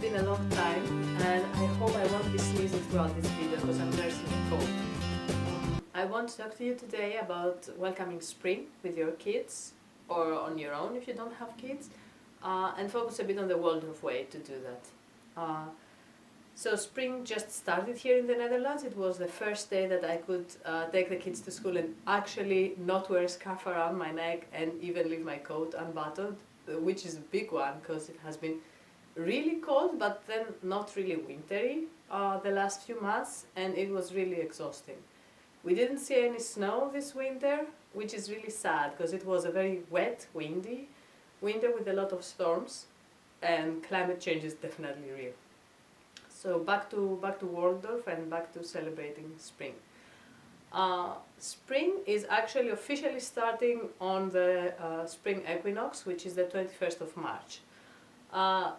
been a long time, and I hope I won't be sneezing throughout this video because I'm nursing a cold. I want to talk to you today about welcoming spring with your kids, or on your own if you don't have kids, and focus a bit on the Waldorf way to do that. So spring just started here in the Netherlands. It was the first day that I could take the kids to school and actually not wear a scarf around my neck and even leave my coat unbuttoned, which is a big one because it has been really cold but then not really wintry the last few months, and it was really exhausting. We didn't see any snow this winter, which is really sad because it was a very wet, windy winter with a lot of storms, and climate change is definitely real. So back to Waldorf and back to celebrating spring. Spring is actually officially starting on the spring equinox, which is the 21st of March.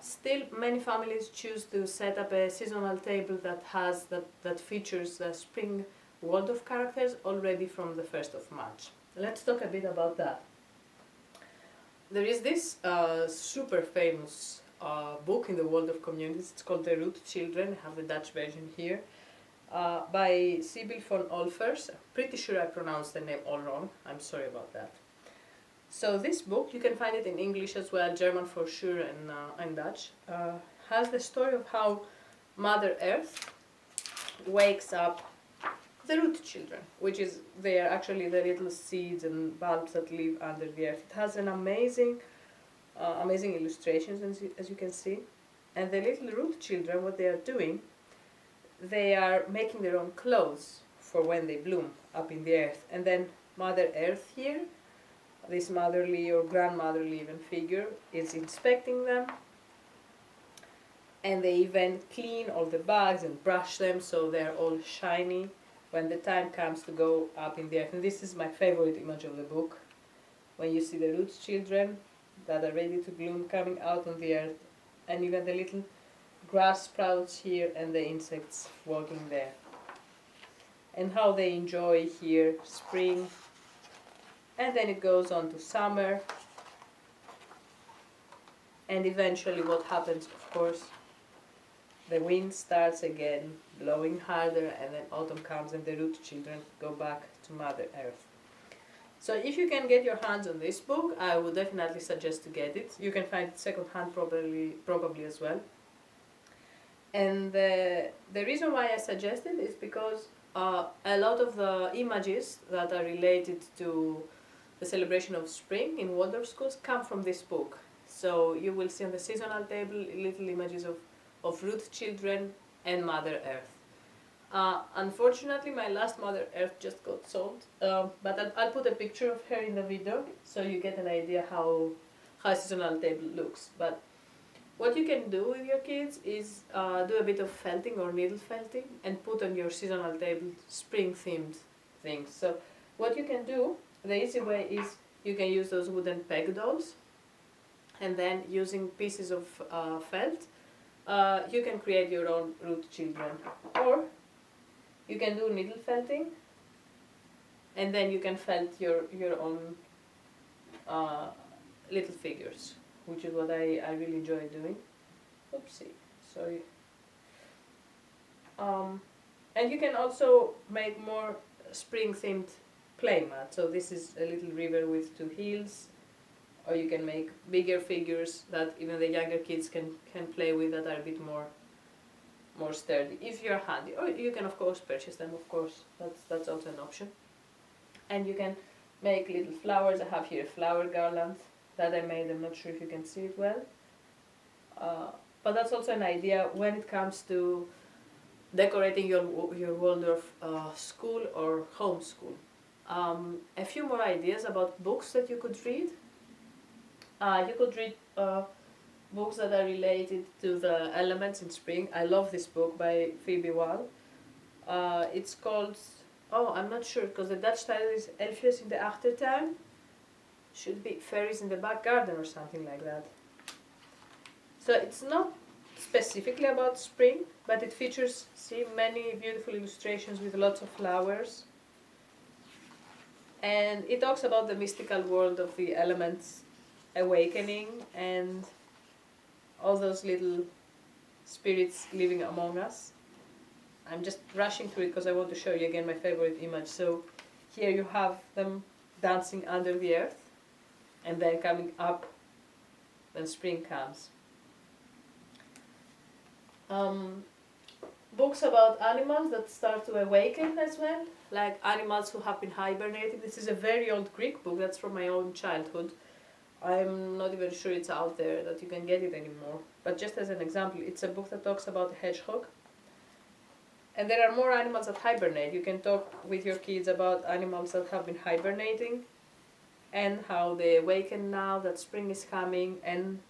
Still, many families choose to set up a seasonal table that features the spring Waldorf characters already from the 1st of March. Let's talk a bit about that. There is this super famous book in the Waldorf communities. It's called The Root Children. I have the Dutch version here, by Sibyl von Olfers. I'm pretty sure I pronounced the name all wrong. I'm sorry about that. So this book, you can find it in English as well, German for sure, and Dutch, has the story of how Mother Earth wakes up the root children, which is, they are actually the little seeds and bulbs that live under the earth. It has an amazing illustrations, as you can see. And the little root children, what they are doing, they are making their own clothes for when they bloom up in the earth. And then Mother Earth here, this motherly or grandmotherly even figure, is inspecting them, and they even clean all the bags and brush them so they're all shiny when the time comes to go up in the earth. And this is my favorite image of the book, when you see the root children that are ready to bloom coming out on the earth, and even the little grass sprouts here and the insects walking there, and how they enjoy here spring. And then it goes on to summer, and eventually what happens, of course, the wind starts again blowing harder, and then autumn comes and the root children go back to Mother Earth. So if you can get your hands on this book, I would definitely suggest to get it. You can find it second-hand probably as well. And the reason why I suggest it is because a lot of the images that are related to the celebration of spring in Waldorf schools come from this book. So you will see on the seasonal table little images of root children and Mother Earth. Unfortunately, my last Mother Earth just got sold, but I'll put a picture of her in the video so you get an idea how a seasonal table looks. But what you can do with your kids is do a bit of felting or needle felting and put on your seasonal table spring-themed things. So what you can do, the easy way is you can use those wooden peg dolls, and then using pieces of felt, you can create your own root children. Or you can do needle felting, and then you can felt your own little figures, which is what I really enjoy doing. Oopsie, sorry. And you can also make more spring-themed play mat. So this is a little river with two hills, or you can make bigger figures that even the younger kids can play with, that are a bit more sturdy if you're handy. Or you can of course purchase them, of course, that's also an option. And you can make little flowers. I have here a flower garland that I made. I'm not sure if you can see it well, but that's also an idea when it comes to decorating your Waldorf school or home school. A few more ideas about books that you could read. You could read books that are related to the elements in spring. I love this book by Phoebe Wall. It's called, I'm not sure because the Dutch title is Elfjes in de Achtertuin. Should be Fairies in the Back Garden or something like that. So it's not specifically about spring, but it features, see, many beautiful illustrations with lots of flowers. And it talks about the mystical world of the elements awakening and all those little spirits living among us. I'm just rushing through it because I want to show you again my favorite image. So here you have them dancing under the earth and then coming up when spring comes. Books about animals that start to awaken as well, like animals who have been hibernating. This is a very old Greek book that's from my own childhood. I'm not even sure it's out there, that you can get it anymore. But just as an example, it's a book that talks about a hedgehog. And there are more animals that hibernate. You can talk with your kids about animals that have been hibernating and how they awaken now that spring is coming, and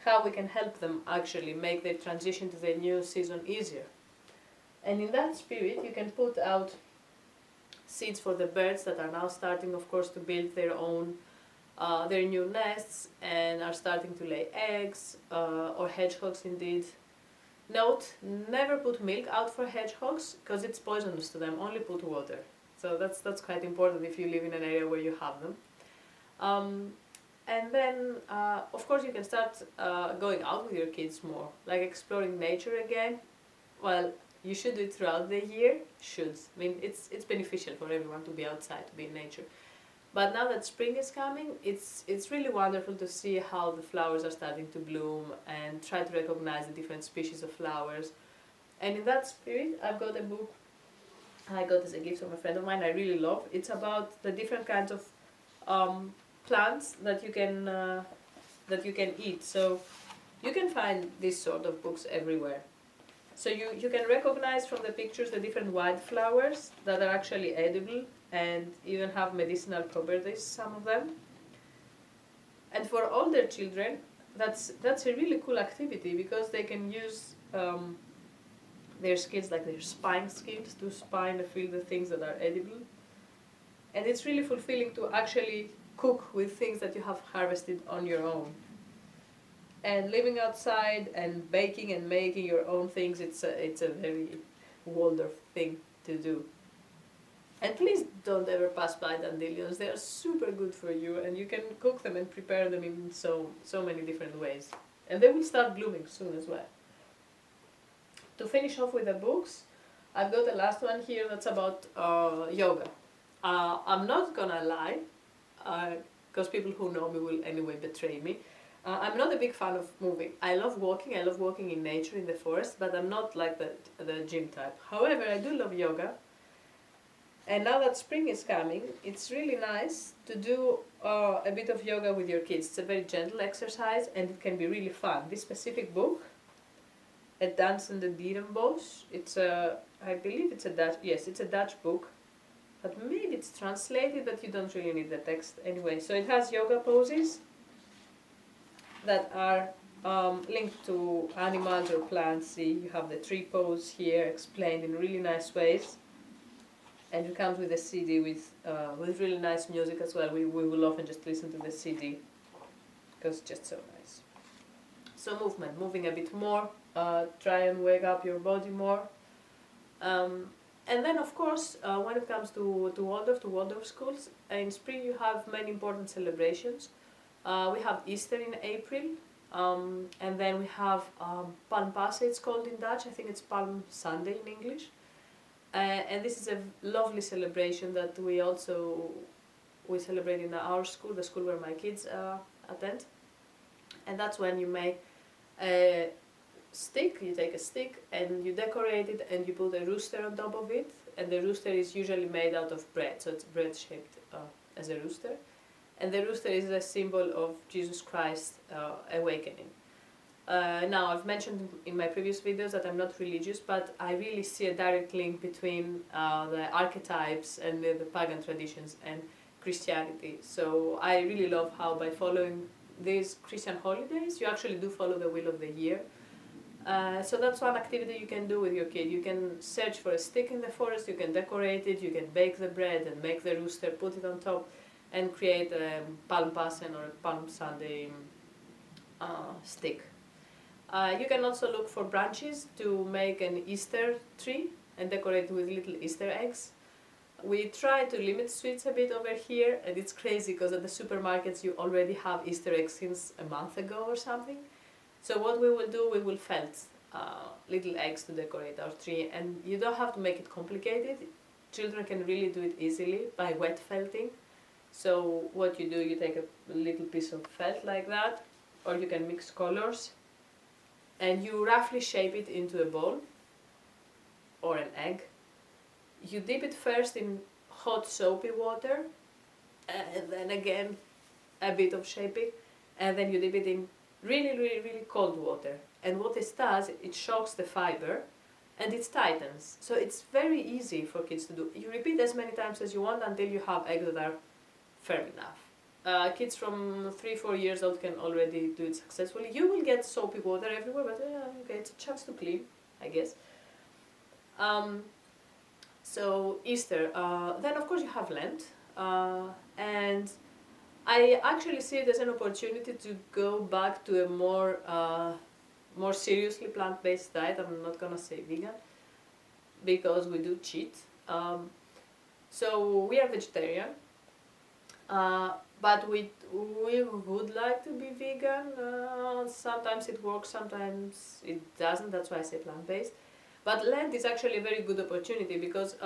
how we can help them actually make their transition to the new season easier. And in that spirit, you can put out seeds for the birds that are now starting, of course, to build their own, their new nests and are starting to lay eggs, or hedgehogs indeed. Note, never put milk out for hedgehogs because it's poisonous to them, only put water. So that's quite important if you live in an area where you have them. And then, of course, you can start going out with your kids more, like exploring nature again. Well, you should do it throughout the year. Should. I mean, it's beneficial for everyone to be outside, to be in nature. But now that spring is coming, it's really wonderful to see how the flowers are starting to bloom and try to recognize the different species of flowers. And in that spirit, I've got a book I got as a gift from a friend of mine I really love. It's about the different kinds of plants that you can eat. So you can find these sort of books everywhere. So you can recognize from the pictures the different wildflowers that are actually edible and even have medicinal properties, some of them. And for older children, that's a really cool activity because they can use their skills, like their spine skills, to spine and feel the things that are edible. And it's really fulfilling to actually cook with things that you have harvested on your own. And living outside and baking and making your own things, it's a very Waldorf thing to do. And please don't ever pass by dandelions. They are super good for you, and you can cook them and prepare them in so many different ways. And they will start blooming soon as well. To finish off with the books, I've got the last one here that's about yoga. I'm not gonna lie, because people who know me will anyway betray me. I'm not a big fan of moving. I love walking in nature, in the forest, but I'm not like the gym type. However, I do love yoga. And now that spring is coming, it's really nice to do a bit of yoga with your kids. It's a very gentle exercise and it can be really fun. This specific book, A Dance in the Dierenbos, I believe it's a Dutch book, but maybe it's translated, but you don't really need the text anyway. So it has yoga poses that are linked to animals or plants. See, you have the tree pose here explained in really nice ways. And it comes with a CD with really nice music as well. We will often just listen to the CD because it's just so nice. So moving a bit more, try and wake up your body more. And then of course, when it comes to Waldorf schools, in spring you have many important celebrations. We have Easter in April, and then we have Palmpasen, it's called in Dutch. I think it's Palm Sunday in English. And this is a lovely celebration that we celebrate in our school, the school where my kids attend. And that's when you make a stick, you take a stick and you decorate it and you put a rooster on top of it. And the rooster is usually made out of bread, so it's bread shaped as a rooster. And the rooster is a symbol of Jesus Christ awakening. Now, I've mentioned in my previous videos that I'm not religious, but I really see a direct link between the archetypes and the pagan traditions and Christianity. So I really love how by following these Christian holidays, you actually do follow the wheel of the year. So that's one activity you can do with your kid. You can search for a stick in the forest, you can decorate it, you can bake the bread and make the rooster, put it on top, and create a Palmpasen or a Palm Sunday stick. You can also look for branches to make an Easter tree and decorate with little Easter eggs. We try to limit sweets a bit over here, and it's crazy because at the supermarkets you already have Easter eggs since a month ago or something. So what we will do, we will felt little eggs to decorate our tree, and you don't have to make it complicated. Children can really do it easily by wet felting. So what you do, you take a little piece of felt like that, or you can mix colors, and you roughly shape it into a ball or an egg. You dip it first in hot soapy water, and then again a bit of shaping, and then you dip it in really, really, really cold water. And what this does, it shocks the fiber and it tightens. So it's very easy for kids to do. You repeat as many times as you want until you have eggs that are firm enough. Kids from 3-4 years old can already do it successfully. You will get soapy water everywhere, but okay, it's a chance to clean, I guess. So Easter, then of course you have Lent, and I actually see it as an opportunity to go back to a more seriously plant-based diet. I'm not gonna say vegan, because we do cheat. So we are vegetarian, but we would like to be vegan. Sometimes it works, sometimes it doesn't. That's why I say plant-based. But Lent is actually a very good opportunity because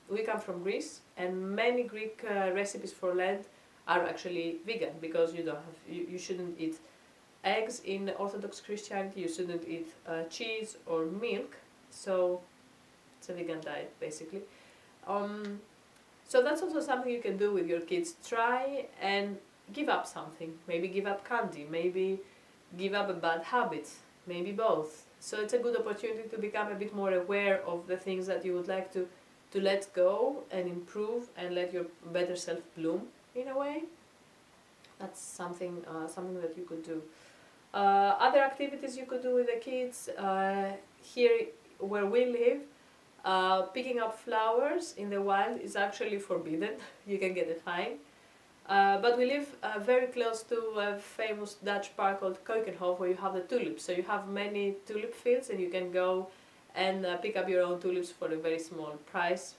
we come from Greece, and many Greek recipes for Lent are actually vegan, because you shouldn't eat eggs in Orthodox Christianity, you shouldn't eat cheese or milk, so it's a vegan diet basically. So that's also something you can do with your kids. Try and give up something. Maybe give up candy, maybe give up a bad habit, maybe both. So it's a good opportunity to become a bit more aware of the things that you would like to let go and improve and let your better self bloom in a way. That's something that you could do. Other activities you could do with the kids, here where we live, picking up flowers in the wild is actually forbidden. You can get a fine. But we live very close to a famous Dutch park called Keukenhof, where you have the tulips. So you have many tulip fields, and you can go and pick up your own tulips for a very small price.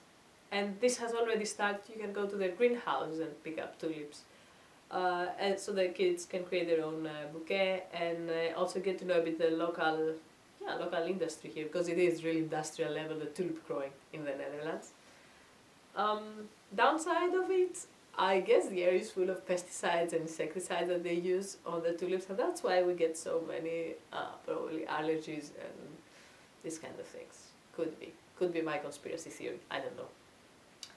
And this has already started. You can go to the greenhouse and pick up tulips. And so the kids can create their own bouquet, and also get to know a bit the local industry here, because it is really industrial level, the tulip growing in the Netherlands. Downside of it, I guess the air is full of pesticides and insecticides that they use on the tulips, and that's why we get so many probably allergies and these kind of things. Could be my conspiracy theory, I don't know.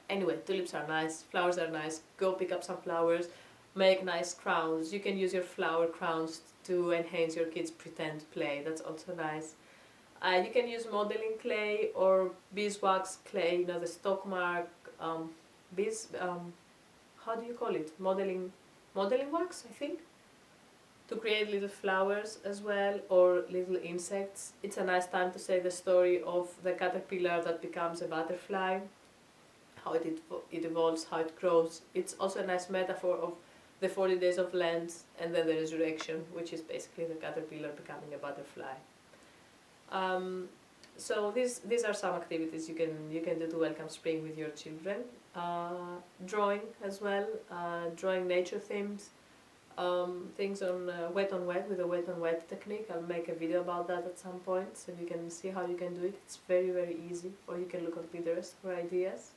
Anyway, tulips are nice, flowers are nice, go pick up some flowers, make nice crowns. You can use your flower crowns to enhance your kids' pretend play, that's also nice. You can use modeling clay or beeswax clay, the stock mark, how do you call it? Modeling wax, I think, to create little flowers as well, or little insects. It's a nice time to say the story of the caterpillar that becomes a butterfly, how it evolves, how it grows. It's also a nice metaphor of the 40 days of Lent and then the resurrection, which is basically the caterpillar becoming a butterfly. So these are some activities you can do to welcome spring with your children. Drawing as well, drawing nature themes, things on wet with the wet on wet technique. I'll make a video about that at some point, so you can see how you can do it. It's very, very easy, or you can look on Pinterest for ideas.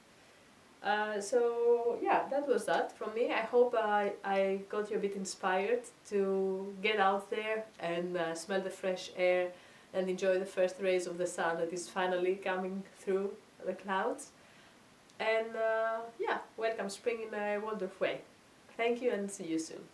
So yeah, that was that from me. I hope I got you a bit inspired to get out there and smell the fresh air and enjoy the first rays of the sun that is finally coming through the clouds. And yeah, welcome spring in a Waldorf way. Thank you, and see you soon.